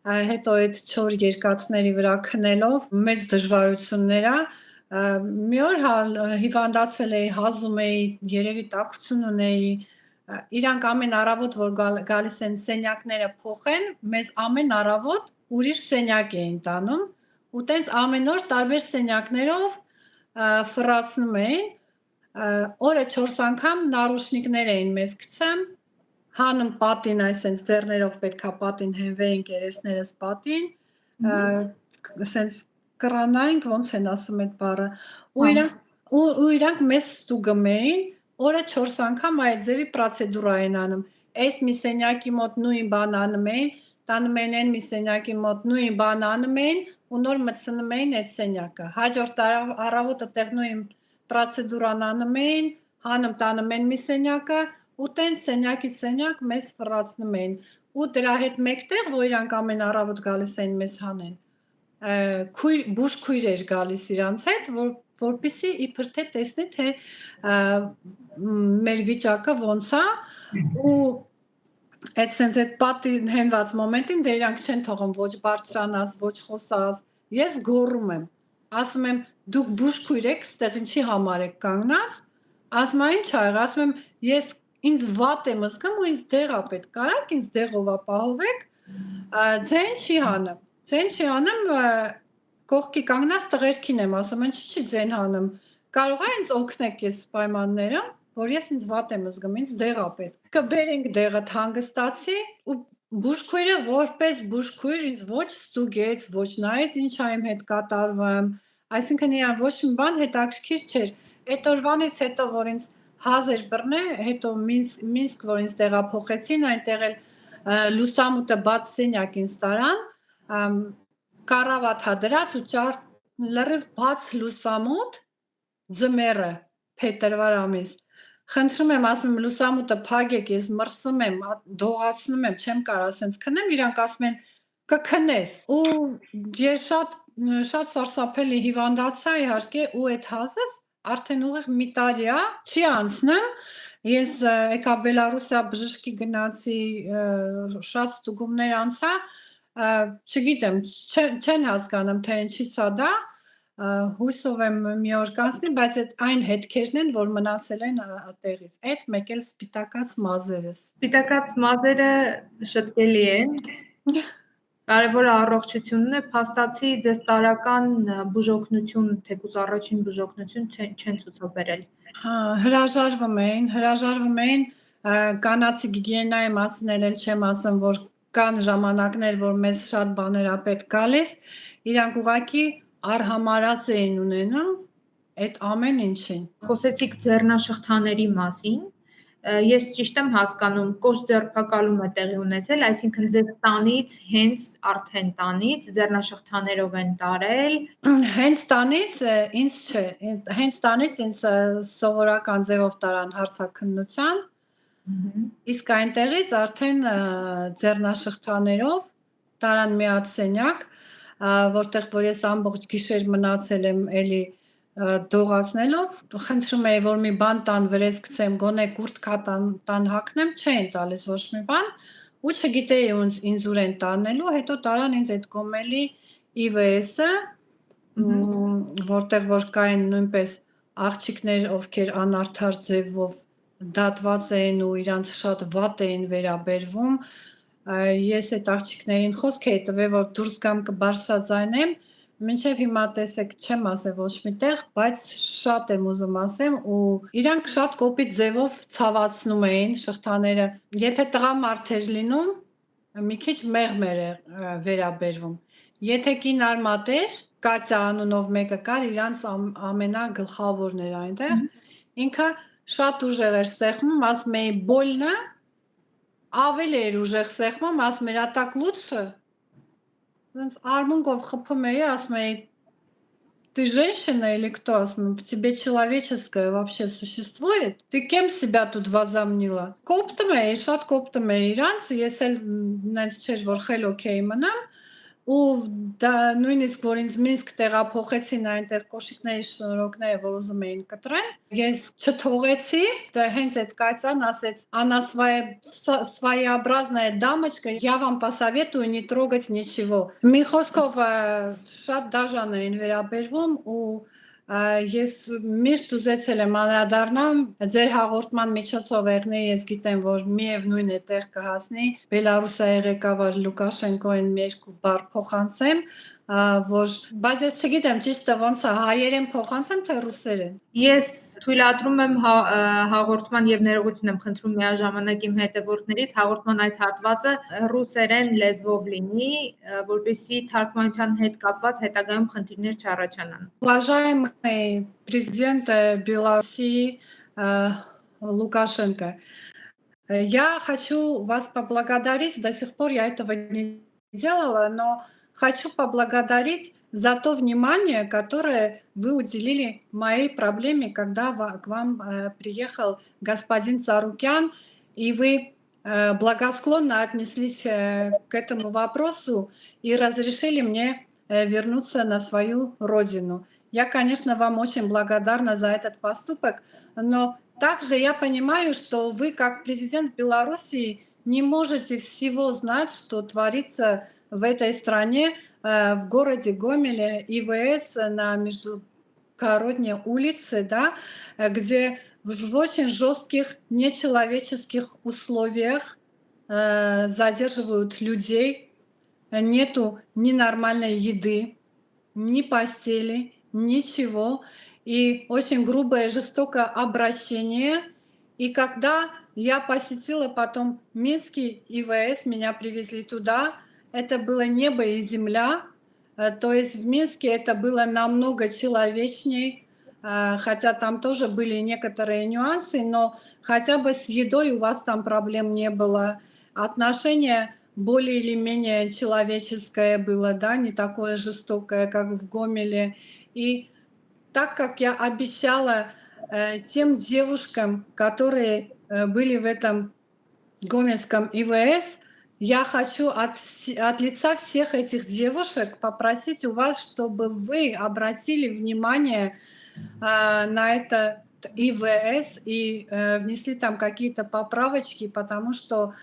հետո այդ 4 երկաթների վրա քնելով մեծ դժվարություններ է, մի օր հիվանդացել էի, հազում էի, երևի տաքություն ունեի, իրանք ամեն առավոտ, որ գալիս են սենյակները փոխեն, մեզ ամեն առավոտ ուրիշ սենյակ էին տանում ու տենց ամեն օր տարբեր սենյակներով ֆռացնում էին, օրը 4 անգամ նարուշնիկներ էին մեզ գցեմ, հանում պատին, այսենց ձեռներով պետքա պատին հենվեին կերեսներս պատին, այսենց կրանայինք, ոնց են ասում այդ բառը, ու իրանք մեզ ստուգում էին, օրը 4 անգամ այդ ձևի պրոցեդուրա են անում, այս մի սենյակի մոտ նույն բան անում էին, տանում էին այն մի սենյակի մոտ նույն բան անում էին ու նոր մտցնում էին այդ սենյակը, հաջորդ առավոտը տեղ նույն պրոցեդուրան անում էին, հանում տանում են մի սենյակը ու տենց սենյակից սենյակ մեզ ֆռացնում էին ու դրա հետ մեկտեղ, որ իրանք ամեն առավոտ գալիս էին մեզ հանեն, բուժքույր էր գալիս իրանց հետ, որպեսզի իբր թե տեսնի, թե մեր վիճակը ոնց է ու այդ սենց այդ պատին հենված մոմենտին դե իրանք չեն թողում ոչ բարձրանաս, ոչ խոսաս, ես գոռում եմ, ասում եմ դուք բուժքույր եք, ստեղ ինչի համար եք կանգնած, ասում եմ ինչ ա եղել, ասում եմ ես ինձ վատ եմ զգում ու ինձ դեղ ա պետք, կարաք ինձ դեղով ապահովեք, ձեն չի հանում, կողքի կանգնած տղերքին եմ ասում, ինչի ձեն հանում, կարող ա ինձ օգնեք ես պայմաններում, որ ես ինձ վատ եմ զգում, ինձ դեղ ա պետք, կբերենք դեղդ հանգստացի ու բուժքույրը որպես բուժքույր ինձ ոչ ստուգեց, ոչ նայեց ինչ ա իմ հետ կատարվում, այսինքն իրան ոչ մի բան հետաքրքիր չէր, այդ օրվանից հետո որ ինձ հազեր բռնե, հետո Մինսկ որ ինձ տեղափոխեցին, այնտեղ էլ լուսամուտը բաց սենյակ ինձ տարան, կառավաթ ա դրած ու լրիվ բաց լուսամուտ, ձմեռը, փետրվար ամիս, խնդրում եմ, ասում եմ լուսամուտը փակեք, ես մրսում եմ, դողացնում եմ, չեմ կարող ասենց քնեմ, իրանք ասում են կքնես ու ես շատ սարսափելի հիվանդացա իհարկե ու այդ հազս արդեն ուղիղ մի տարի է, չի անցնում, ես եկա Բելարուսիա բժշկի գնացի, շատ ստուգումներ անցա, չգիտեմ, չեն հասկանում, թե ինչից ա դա, հույսով եմ մի օր կանցնի, բայց այն հետքերն են, որ մնացել են տեղից, այդ մեկ էլ սպիտակած մազերս։ Սպիտակած մազերը շտկելի են, կարևորը առողջությունն է, փաստացի ձեզ տարական բուժօգնություն, թեկուզ առաջին բուժօգնություն չեն ցուցաբերել։ Հրաժարվում էին, կանացի գիգիենայի մասին էլ չեմ ասում, որ կան ժամանակներ, որ մեզ շատ բաներ ա պետք գալիս, իրանք ուղղակի արհամարած էին ունենում այդ ամեն ինչին։ Խոսեցիք ձեռնաշղթաների մասին, ես ճիշտ եմ հասկանում, կոշտ ձերբակալում է տեղի ունեցել, այսինքն ձեզ տանից, հենց արդեն տանից ձեռնաշղթաներով են տարել։ Հենց տանից ինձ չէ, հենց տանից ինձ սովորական ձևով տարան հարցաքննության, իսկ այնտեղից արդեն ձեռնաշղթաներով տարան մի հատ սենյակ, որտեղ որ ես ամբողջ գիշեր մնացել եմ էլի դողացնելով, խնդրում էի, որ մի բան տան վրես գցեմ, գոնե կուրտքա տան հագնեմ, չէին տալիս ոչ մի բան, ու չգիտեի ինձ ուր են տանելու, հետո տարան ինձ այդ կոմելի IVS-ը, որտեղ որ կային նույնպես աղջիկներ, ովքեր անարդար ձևով դատված էին ու իրանց շատ վատ էին վերաբերվում, ես այդ աղջիկներին խոսք էի տվել, որ դուրս գամ կբարձրաձայնեմ, մինչև հիմա տեսեք չեմ ասել ոչ միտեղ, բայց շատ եմ ուզում ասեմ ու իրանք շատ կոպիտ ձևով ցավացնում էին շղթաները, եթե տղամարդ էր լինում, մի քիչ մեղմ էր վերաբերվում, եթե կին արմատ էր, Կատյա անունով մեկը կար, իրանց ամենագլխավորն էր այնտեղ, ինքը շատ ուժեղ էր սեղմում, ասում էի բոլնը, ավելի էր ուժեղ սեղմում, ասում էր «Ատակ լուտշը», արմունկով խփում էի, ասում էի «Ты женщина или кто?» Ասում եմ, «В тебе человеческое вообще существует? Ты кем себя тут возомнила?» Կոպտում էի, շատ կոպտում էի իրանց, ես էլ նենց չէր, որ խելոք էի մնամ, ու դա նույնիսկ որ ինձ Մինսկ տեղափոխեցին այնտեղ կոշիկների շնորհքները, որ ուզում էին կտրեն, ես չթողեցի, դա հենց այդ Կատյան ասեց, «Она своеобразная дамочка, я вам посоветую не трогать ничего». Մի խոսքով շատ դաժան էին վերաբերվում ու Ես միշտ ուզեցել եմ անդրադառնամ ձեր հաղորդման միջոցով եղնի, ես գիտեմ, որ միևնույն է տեղ կհասնի Բելարուսիայի ղեկավար Լուկաշենկոին մի երկու բառ փոխանցեմ, բայց ես չգիտեմ ճիշտը ոնց է, հայերեն փոխանցեմ թե ռուսերեն։ Ես թույլատրում եմ հաղորդման եւ ներողություն եմ խնդրում միաժամանակ իմ հետևորդներից հաղորդման այս հատվածը ռուսերեն լեզվով լինի, որպեսզի թարգմանության հետ կապված հետագայում խնդիրներ չառաջանան։ Уважаемый президент Беларуси Лукашенко, я хочу вас поблагодарить, до сих пор я этого не делала, но хочу поблагодарить за то внимание, которое вы уделили моей проблеме, когда к вам приехал господин Царукян, и вы благосклонно отнеслись к этому вопросу и разрешили мне вернуться на свою родину. Я, конечно, вам очень благодарна за этот поступок, но также я понимаю, что вы, как президент Беларуси, не можете всего знать, что творится в этой стране, в городе Гомеле, ИВС на Междугородней улице, да, где в очень жестких нечеловеческих условиях задерживают людей, нету ни нормальной еды, ни постели, ничего, и очень грубое, жестокое обращение. И когда я посетила потом Минский ИВС, меня привезли туда, это было небо и земля, то есть в Минске это было намного человечней, хотя там тоже были некоторые нюансы, но хотя бы с едой у вас там проблем не было. Отношение более или менее человеческое было, да, не такое жестокое, как в Гомеле. И так как я обещала тем девушкам, которые были в этом гомельском ИВС, я хочу от лица всех этих девушек попросить у вас, чтобы вы обратили внимание на это ИВС и внесли там какие-то поправочки, потому что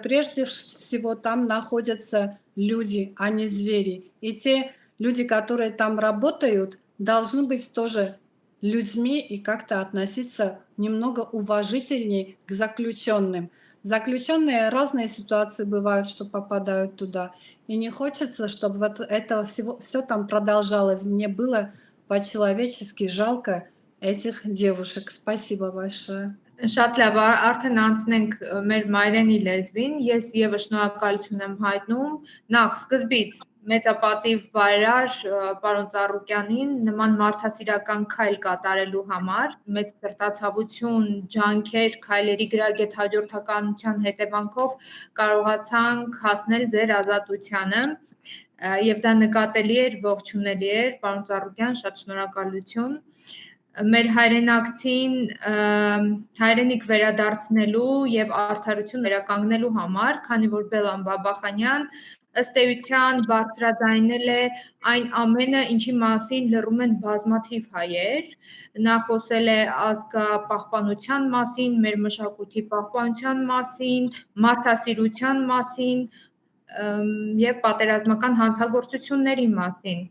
прежде всего там находятся люди, а не звери. И те люди, которые там работают, должны быть тоже людьми и как-то относиться немного уважительнее к заключенным. Заключенные разные ситуации бывают, что попадают туда. И не хочется, чтобы вот это все там продолжалось. Мне было по-человечески жалко этих девушек. Спасибо большое. Շատ լավ, արդեն անցնենք մեր մայրենի լեզվին, ես եւս շնորհակալություն եմ հայտնում նախ սկզբից մեծապատիվ բարար պարոն Ծառուկյանին նման մարդասիրական քայլ կատարելու համար, մեծ սրտացավություն, ջանքեր, քայլերի գրագետ հաջորդականության հետևանքով կարողացանք հասնել ձեր ազատությանը եւ դա նկատելի էր, ողջունելի էր, պարոն Ծառուկյան, շատ շնորհակալություն։ Մեր հայրենակցին հայրենիք վերադարձնելու եւ արդարություն վերականգնելու համար, քանի որ Բելան Բաբախանյան ըստ էության բարձրաձայնել է այն ամենը, ինչի մասին լռում են բազմաթիվ հայեր, նա խոսել է ազգապահպանության մասին, մեր մշակույթի պահպանության մասին, մարդասիրության մասին եւ պատերազմական հանցագործությունների մասին,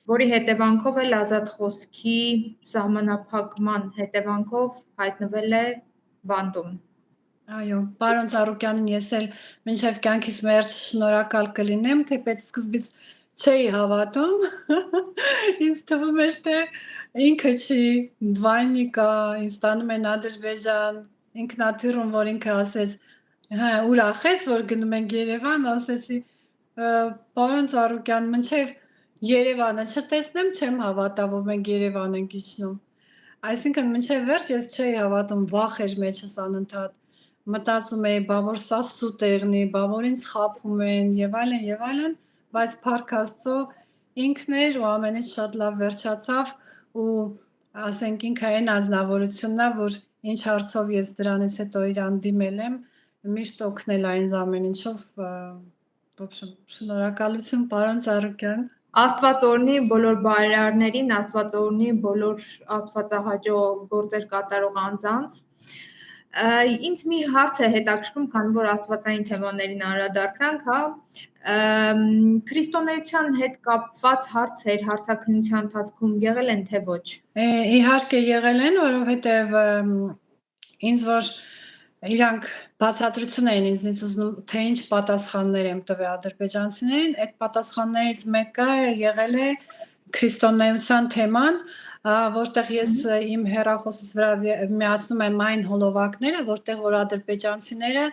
որի հետևանքով էլ ազատ խոսքի սահմանափակման հետևանքով հայտնվել է բանտում։ Այո, պարոն Ծառուկյանին ես էլ մինչև կյանքիս վերջ շնորհակալ կլինեմ, թեպետ սկզբից չէի հավատում։ Ինձ թվում էր, թե ինքը չի, դվայնիկա, ինձ տանում են Ադրբեջան, ինքնաթիռում, որ ինքը ասեց, հա, ուրախ ես, որ գնում ենք Երևան, ասեցի, պարոն Ծառուկյան, մինչև Երևանը չտեսնեմ, չեմ հավատա, որ մենք Երևան ենք իջնում։ Այսինքն մինչև վերջ ես չէի հավատում, վախ էր մեջս անընդհատ։ Մտածում էի, բա որ սա սուտ եղնի, բա որ ինձ խաբում են եւ այլն, բայց Փառք Աստծո ինքն էր ու ամենից շատ լավ վերջացավ ու ասենք ինքը այն ազնվորությունն է, որ ինչ հարցով ես դրանից հետո իրան դիմել եմ, միշտ օգնել այն ամեն ինչով, в общем, շնորհակալություն պարոն Ծառուկյան։ Աստված օրհնի բոլոր բարերարներին, Աստված օրհնի բոլոր աստվածահաճո գործեր կատարող անձանց։ Ինձ մի հարց է հետաքրքրում, քանի որ աստվածային թեմաներին անդրադարձանք, հա, քրիստոնեության հետ կապված հարցեր հարցաքննության ընթացքում եղել են թե ոչ։ Իհարկե եղել են, որովհետև ինձ որ իրանք բացատրություն էին ինձնից ուզում, թե ինչ պատասխաններ եմ տվել ադրբեջանցիներին, այդ պատասխաններից մեկը եղել է քրիստոնեության թեման, որտեղ ես իմ հեռախոսից վրա միացնում եմ այն հոլովակները, որտեղ որ ադրբեջանցիները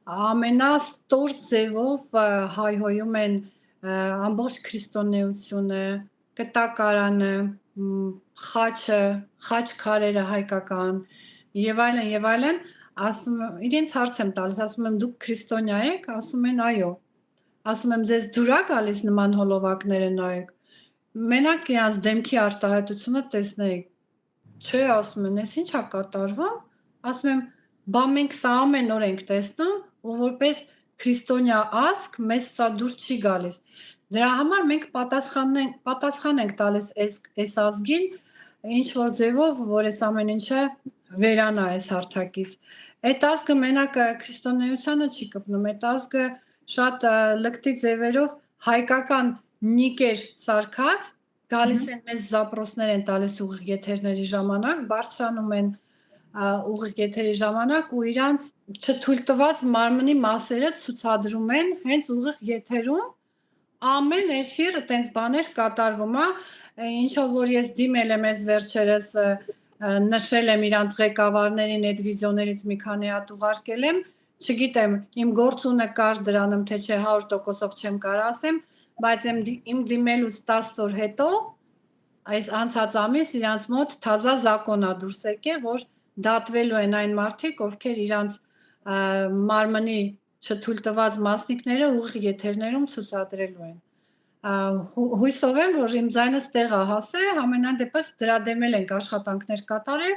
ամենաստոր ձևով հայհոյում են ամբողջ քրիստոնեությունը, կտակարանը, խաչը, խաչքարերը հայկական եւ այլն, իրենց հարց եմ տալիս, ասում եմ դուք քրիստոնյա եք, ասում են այո, ասում եմ ձեզ դուր է գալիս նման հոլովակները նայեք, մենակ իրանց դեմքի արտահայտությունը տեսնեիք, չէ, ասում են, ես ինչ է կատարվում, ասում եմ, բա մենք սա ամեն օր ենք տեսնում, ու որպես քրիստոնյա ազգ մեզ սա դուր չի գալիս։ Դրա համար մենք պատասխան ենք տալիս այս ազգին, ինչ որ ձևով, որ այս ամեն ինչը վերանա այս հարթակից։ Այդ ազգը մենակ քրիստոնեությանը չի կպնում, այդ ազգը շատ լկտի ձևերով հայկական նիկեր սարքած, գալիս են մեզ զապրոսներ են տալիս ուղիղ եթերների ժամանակ, բարձրանում են ուղիղ եթերի ժամանակ ու իրանց չթույլ տված մարմնի մասերը ցուցադրում են հենց ուղիղ եթերում, ամեն էֆիր այտենց բաներ կատարվում է, ինչով որ ես դիմել եմ այս վերջերս նշել եմ իրանց ղեկավարներին այդ վիդեոներից մի քանի հատ ուղարկել եմ, չգիտեմ, իմ գործունը կար դրանում, թե չէ 100%-ով չեմ կարող ասեմ, բայց իմ դիմելուց 10 օր հետո այս անցած ամիս իրանց մոտ թազա զակոնա դուրս եկե, որ դատվելու են այն մարդիկ, ովքեր իրանց մարմնի չթույլ տված մասնիկները ուղիղ եթերներում ցուցադրելու են։ Հույսով եմ, որ իմ ձայնս տեղ է հասել, համենայն դեպս դրա դեմ ենք աշխատանքներ կատարել,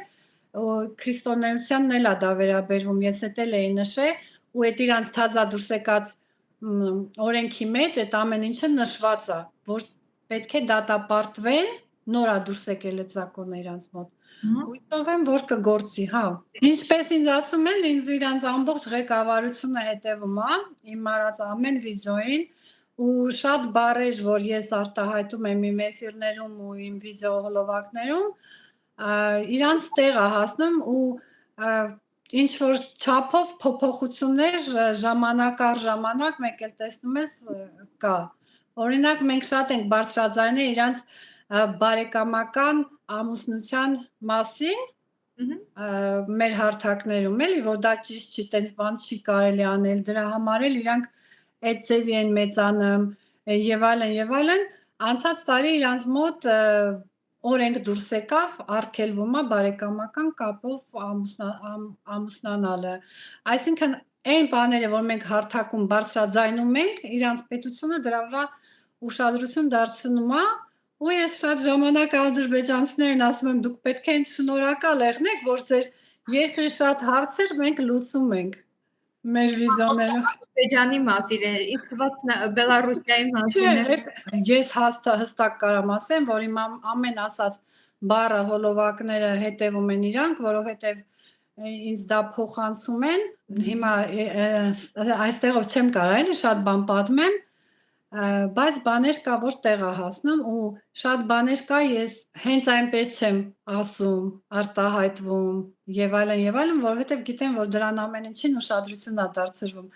քրիստոնեությանն էլ է դա վերաբերվում, ես էլ էի նշել, ու այդ իրանց թազա դուրս եկած օրենքի մեջ այդ ամեն ինչը նշված է, որ պետք է դատապարտվեն, նոր է դուրս եկել այդ զակոնը իրանց մոտ։ Հույսով եմ, որ կգործի, հա։ Ինչպես ինձ ասում են, ինձ իրանց ամբողջ ղեկավարությունը հետևում է, իմ արած ամեն վիդեոին, ու շատ բառեր, որ ես արտահայտում եմ իմ էֆիրներում ու իմ վիդեո հոլովակներում, իրանց տեղ է հասնում ու ինչ որ չափով փոփոխություններ ժամանակ առ ժամանակ մեկ էլ տեսնում ես կա։ Օրինակ մենք շատ ենք բարձրաձայնել իրանց բարեկամական ամուսնության մասին մեր հարթակներում էլի, որ դա ճիշտ չի, տենց բան չի կարելի անել, դրա համար էլ իրանք այդ ձևի են մեծանում եւ այլն, անցած տարի իրանց մոտ օրենք դուրս եկավ, արգելվում է բարեկամական կապով ամուսնանալը։ Այսինքն այն բաները, որ մենք հարթակում բարձրաձայնում ենք, իրանց պետությունը դրա վրա ուշադրություն դարձնում է, ու ես շատ ժամանակ ադրբեջանցիներին ասում եմ, դուք պետք է շնորհակալ եղնեք, որ ձեր երկրի շատ հարցեր մենք լուծում ենք մեր վիդեոներով։ Ադրբեջանի մասին է, ինձ թվաց Բելարուսիայի մասին է։ Ես հստակ կարամ ասեմ, որ իմ ամեն ասած բառը հոլովակները հետևում են իրանք, որովհետև ինձ դա փոխանցում են։ Հիմա այստեղով չեմ կարող էլի շատ բան պատմեմ, բայց բաներ կա, որ տեղ է հասնում ու շատ բաներ կա, ես հենց այնպես չեմ ասում, արտահայտվում եւ այլն, որովհետեւ գիտեմ, որ դրան ամեն ինչին ուշադրություն է դարձրվում։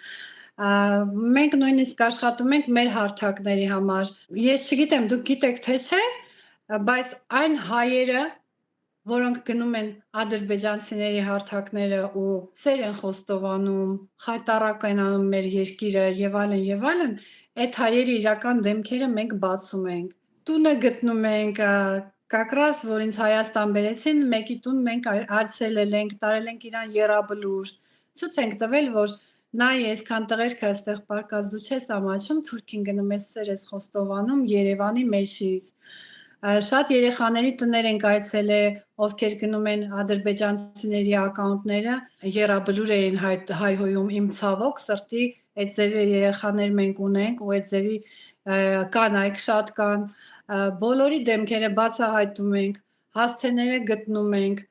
Մենք նույնիսկ աշխատում ենք մեր հարթակների համար։ Ես չգիտեմ, դուք գիտեք թե չէ, բայց այն հայերը, որոնք գնում են ադրբեջանցիների հարթակները ու սեր են խոստովանում, խայտառակ են անում մեր երկիրը եւ այլն, այդ հայերի իրական դեմքերը մենք բացում ենք։ Տունը գտնում ենք, կակրաս, որ ինձ Հայաստան բերեցին, մեկի տուն մենք այցելել ենք, տարել ենք իրան եռաբլուր, ցույց ենք տվել, որ նայ այսքան տղերք այստեղ պարկած դու չես ամաչում, Թուրքին գնում ես սեր ես խոստովանում Երևանի մեջից։ Շատ երեխաների տներ ենք այցելել, ովքեր գնում են ադրբեջանցիների ակաունտները, եռաբլուր էին հայհոյում իմ ցավոք սրտի, այդ ձևի երեխաներ մենք ունենք ու այդ ձևի կանայք շատ կան, բոլորի դեմքերը բացահայտում ենք, հասցեները գտնում ենք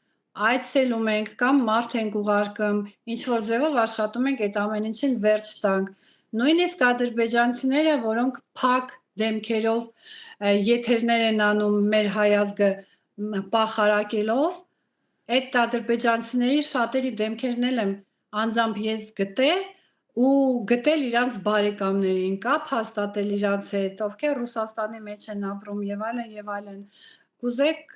այցելում ենք կամ մարդ ենք ուղարկում, ինչ որ ձևով աշխատում ենք այդ ամեն ինչին վերջ տանք։ Նույնիսկ ադրբեջանցիները, որոնք փակ դեմքերով եթերներ են անում մեր հայազգը պախարակելով, այդ ադրբեջանցիների շատերի դեմքերն էլ եմ անձամբ ես գտել ու գտել իրանց բարեկամներին, կապ հաստատել իրանց հետ, ովքեր Ռուսաստանի մեջ են ապրում եւ այլն եւ այլն։ Կուզեք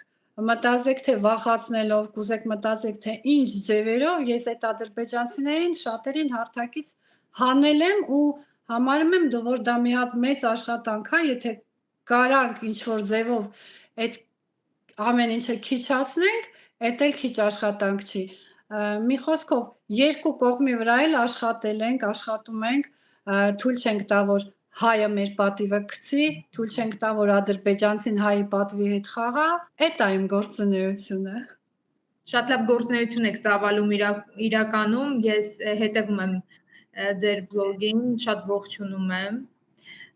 մտածեք թե վախացնելով, կուզեք մտածեք թե ինչ ձևերով ես այդ ադրբեջանցիներին շատերին հարթակից հանել եմ ու համարում եմ որ դա մի հատ մեծ աշխատանք է, եթե կարանք ինչ որ ձևով այդ ամեն ինչը քիչացնենք, այդ էլ քիչ աշխատանք չի։ Մի խոսքով երկու կողմի վրա էլ աշխատել ենք, աշխատում ենք, թույլ չենք տա որ հայը մեր պատիվը գցի, թույլ չենք տա որ ադրբեջանցին հայի պատվի հետ խաղա, այդ է իմ գործունեությունը։ Շատ լավ գործունեություն եք ծավալում իրականում, ես հետևում եմ ձեր բլոգին, շատ ողջունում եմ։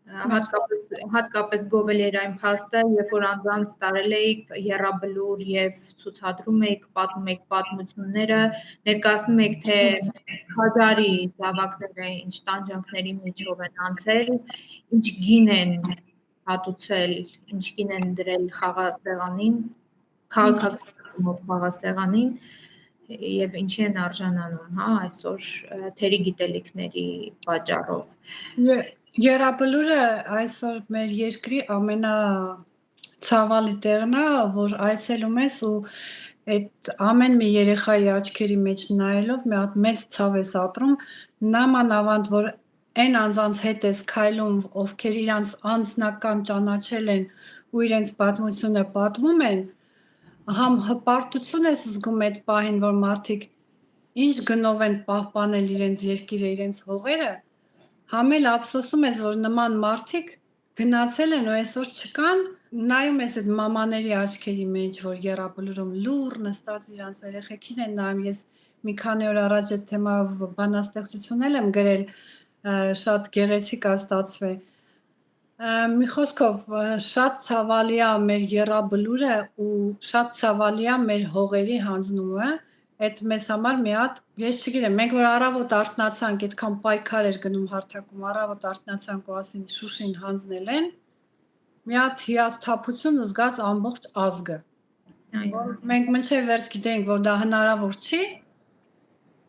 Հատկապես գովել էր այն փաստը, երբ որ անձանց տարել էիք եռաբլուր եւ ցուցադրում էիք, պատմում էիք պատմությունները, ներկայացնում էիք թե հազարի զավակները ինչ տանջանքների միջով են անցել, ինչ գին են հատուցել, ինչ գին են դրել խաղասեղանին, քաղաքականով խաղասեղանին եւ ինչի են արժանանում, հա, այսօր թերի գիտելիքների պատճառով։ Եռաբլուրը այսօր մեր երկրի ամենացավալի տեղն է, որ այցելում ես ու այդ ամեն մի երեխայի աչքերի մեջ նայելով մի հատ մեծ ցավ ես ապրում, նամանավանդ որ այն անձանց հետ ես քայլում, ովքեր իրանց անձնական ճանաչել են ու իրենց պատմությունը պատմում են, համ հպարտություն ես զգում այդ պահին, որ մարդիկ ինչ գնով են պահպանել իրենց երկիրը, իրենց հողերը, համ էլ ափսոսում ես, որ նման մարդիկ գնացել են ու այսօր չկան, նայում ես այդ մամաների աչքերի մեջ, որ եռաբլուրում լուռ նստած իրանց երեխեքին են նայում, ես մի քանի օր առաջ այդ թեմայով բանաստեղծություն եմ գրել, շատ գեղեցիկ է ստացվել։ Մի խոսքով շատ ցավալի է մեր եռաբլուրը ու շատ ցավալի է մեր հողերի հանձնումը, այդ մեզ համար մի հատ, ես չգիտեմ, մենք որ առավոտ արթնացանք, այդքան պայքար էր գնում հարթակում, առավոտ արթնացանք ու ասին Շուշին հանձնել են, մի հատ հիասթափություն զգաց ամբողջ ազգը։ Որ մենք մինչև վերջ գիտենք, որ դա հնարավոր չի,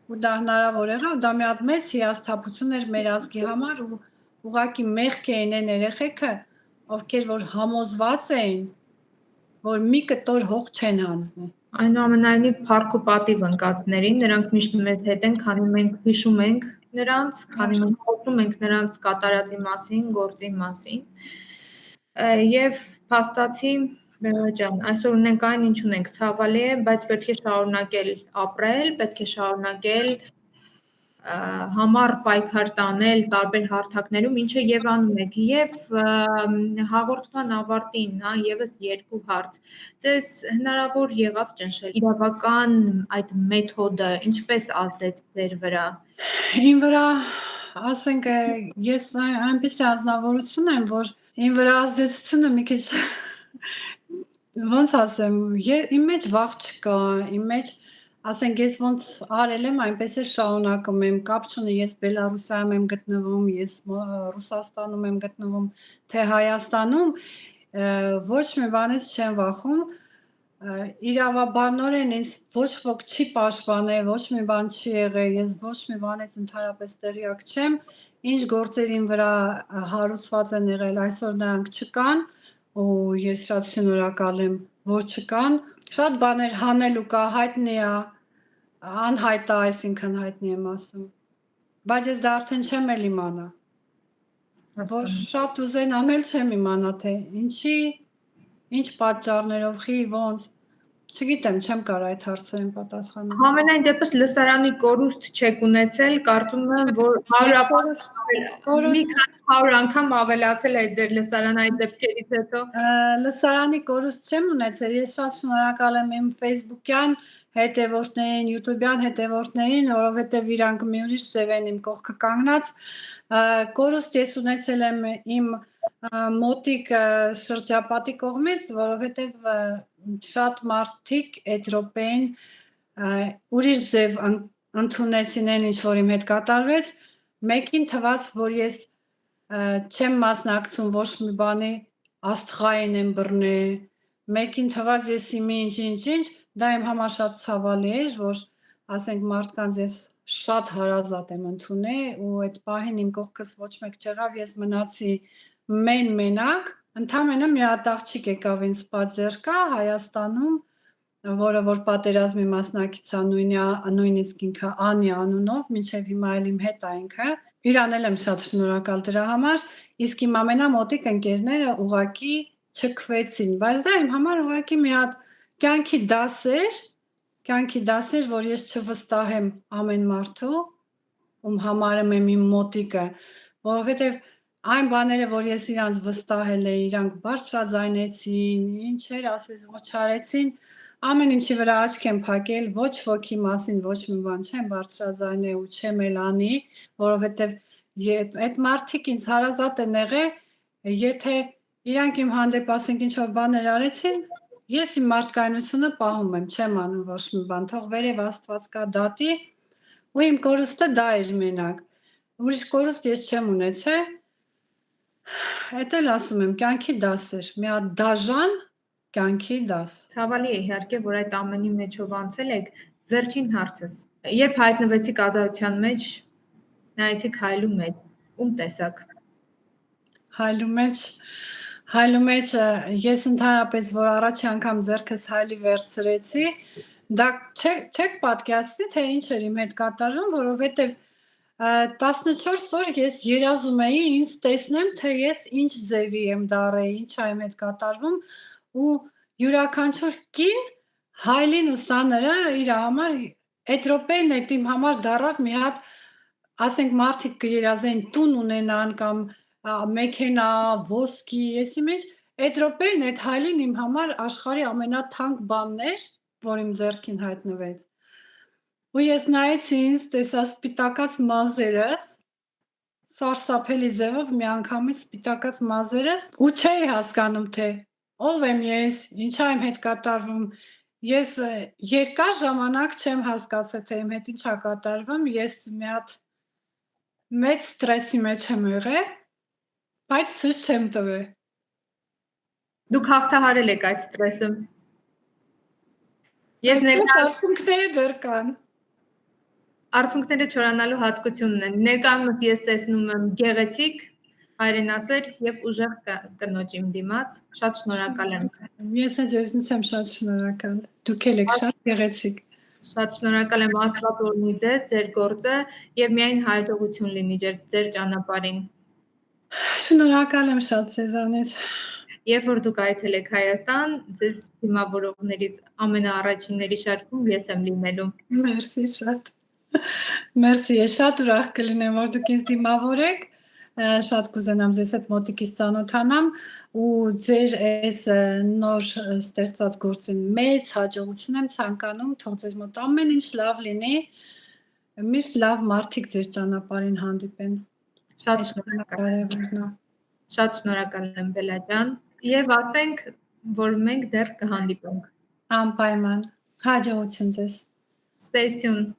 ու դա հնարավոր եղավ, դա մի հատ մեծ հիասթափություն էր մեր ազգի համար ու ուղղակի մեղք էին այն երեխեքը, ովքեր որ համոզված էին, որ մի կտոր հող չեն հանձնի։ Այնուամենայնիվ փառք ու պատիվ ընկածներին, նրանք միշտ մեզ հետ են, քանի մենք հիշում ենք նրանց, քանի մենք խոսում ենք նրանց կատարածի մասին, գործի մասին։ Եվ փաստացի ջան, այսօր ունենք այն, ինչ ունենք, ցավալի է, բայց պետք է շարունակել ապրել, պետք է շարունակել համառ պայքար տանել տարբեր հարթակներում, ինչը եւ անում եք, եւ հաղորդման ավարտին, հա, եւս երկու հարց։ Ձեզ հնարավոր եղավ ճնշել իրավական այդ մեթոդը, ինչպես ազդեց ձեր վրա։ Իմ վրա, ասենք, ես այնպիսի ազնվորություն եմ, որ իմ վրա ազդեցությունը մի քիչ ոնց ասեմ, իմ մեջ վախ չկա, իմ մեջ ասենք ես ոնց արել եմ, այնպես էլ շարունակում եմ, կապ չունի, ես Բելարուսիայում եմ գտնվում, ես Ռուսաստանում եմ գտնվում, թե Հայաստանում, ոչ մի բանից չեմ վախում, իրավաբանորեն ինձ ոչ ոք չի պաշտպանել, ոչ մի բան չի եղել, ես ոչ մի բանից ընդհանրապես տեղյակ չեմ, ինչ գործեր իմ վրա հարուցված են եղել, այսօր նրանք չկան, ու ես շատ շնորհակալ եմ, որ չկան, շատ բաներ հանելու կա, հայտնի է, անհայտ է, այսինքն հայտնի եմ ասում, բայց ես դա արդեն չեմ էլ իմանա, որ շատ ուզենամ էլ չեմ իմանա, թե ինչի, ինչ պատճառներով, խի, ոնց, չգիտեմ, չեմ կարող այդ հարցերին պատասխանել։ Համենայն դեպս լսարանի կորուստ չեք ունեցել, կարծում եմ, որ 100 անգամ ավելացել է ձեր լսարան այդ դեպքերից հետո։ Լսարանի կորուստ չեմ ունեցել, ես շատ շնորհակալ եմ իմ Facebook-յան հետևորդներին, YouTube-յան հետևորդներին, որովհետև իրանք մի ուրիշ ձև են իմ կողքը կանգնած, կորուստ ես ունեցել եմ իմ մոտիկ շրջապատի կողմից, որովհետև շատ մարդիկ այդ րոպեին ուրիշ ձև ընդունեցին այն, ինչ որ իմ հետ կատարվեց, մեկին թվաց, որ ես չեմ մասնակցում ոչ մի բանի աստղային եմ բռնե, մեկին թվաց ես իմի ինչ, դա իմ համար շատ ցավալի էր, որ ասենք մարդկանց ես շատ հարազատ եմ ընդունել ու այդ պահին իմ կողքս ոչ մեկ չեղավ, ես մնացի մենակ, ընդամենը մի հատ աղջիկ եկավ ինձ պատժերկա Հայաստանում, որը որ պատերազմի մասնակից է, նույնիսկ ինքը Անի անունով, մինչև հիմա էլ իմ հետ է ինքը, իրան էլ եմ շատ շնորհակալ դրա համար, իսկ իմ ամենամոտիկ ընկերները ուղղակի չքվեցին, բայց դա իմ համար ուղղակի մի հատ կյանքի դաս էր, որ ես չվստահեմ ամեն մարդու, ում համարում եմ իմ մոտիկը, որովհետև այն բաները, որ ես իրանց վստահել էի, իրանք բարձրաձայնեցին, ինչեր ասես ոչարեցին, ամեն ինչի վրա աչք եմ փակել, ոչ ոքի մասին ոչ մի բան չեմ բարձրաձայնել ու չեմ էլ անի, որովհետև այդ մարդիկ ինձ հարազատ են եղել, եթե իրանք իմ հանդեպ ասենք ինչ որ բաներ արեցին, ես իմ մարդկայնությունը պահում եմ, չեմ անում ոչ մի բան, թող վերև Աստված կա դատի, ու իմ կորուստը դա էր մենակ, ուրիշ կորուստ ես չեմ ունեցել, այդ էլ ասում եմ, կյանքի դաս էր, մի հատ դաժան կյանքի դաս։ Ցավալի է իհարկե, որ այդ ամենի մեջով անցել եք, վերջին հարցս, երբ հայտնվեցիք ազատության մեջ, նայեցիք հայլու մեջ, ում տեսակ։ Հայլու մեջ ես ընդհանրապես, որ առաջի անգամ ձեռքս հայլի վերցրեցի, դա չեք պատկերացնի, թե ինչ էր իմ հետ կատարվում, որովհետև 14 օր ես երազում էի ինձ տեսնեմ, թե ես ինչ ձևի եմ դառել, ինչ է իմ հետ կատարվում ու յուրաքանչյուր կին հայլին ու սաները իր համար այդ րոպեին այդ իմ համար դառավ մի հատ, ասենք մարդիկ կերազեն տուն ունենան կամ մեքենա, ոսկի, եսի մեջ, այդ րոպեին այդ հայլին իմ համար աշխարհի ամենաթանկ բանն էր, որ իմ ձեռքին հայտնվեց։ Ու ես նայեցի ինձ, տեսա սպիտակած մազերս, սարսափելի ձևով միանգամից սպիտակած մազերս, ու չէի հասկանում, թե ով եմ ես, ինչա իմ հետ կատարվում, ես երկար ժամանակ չեմ հասկացել, թե իմ հետ ինչա կատարվում, ես մի հատ մեծ ստրեսի մեջ եմ եղել, բայց ցույց չեմ տվել։ Դուք հաղթահարել եք այդ ստրեսը։ Ես արցունքները դեռ կան։ Արցունքները չորանալու հատկությունն են։ Ներկայումս ես տեսնում եմ գեղեցիկ, հայրենասեր եւ ուժեղ կնոջ իմ դիմաց։ Շատ շնորհակալ եմ։ Ես ձեզնից եմ շատ շնորհակալ։ Դուք եք շատ գեղեցիկ։ Շատ շնորհակալ եմ, Աստված օրհնի ձեզ, ձեր գործը եւ միայն հաջողություն լինի ձեր ճանապարհին։ Շնորհակալ եմ շատ ձեզանից։ Երբ որ դուք այցելեք Հայաստան, ձեզ դիմավորողներից ամենաառաջինների շարքում ես եմ լինելու։ Մերսի շատ։ Մերսի, ես շատ ուրախ կլինեմ, որ դուք ինձ դիմավորեք, շատ կուզենամ ձեզ հետ մոտիկից ծանոթանամ ու ձեր այս նոր ստեղծած գործին մեծ հաջողություն եմ ցանկանում, թող ձեզ մոտ ամեն ինչ լավ լինի, միշտ լավ մարդիկ ձեր ճանապարհին հանդիպեն։ Շատ շնորհակալ։ Շատ շնորհակալ եմ, Բելա ջան, եւ ասենք, որ մենք դեռ կհանդիպենք։ Անպայման։ Հաջողություն ձեզ։ Stay tuned.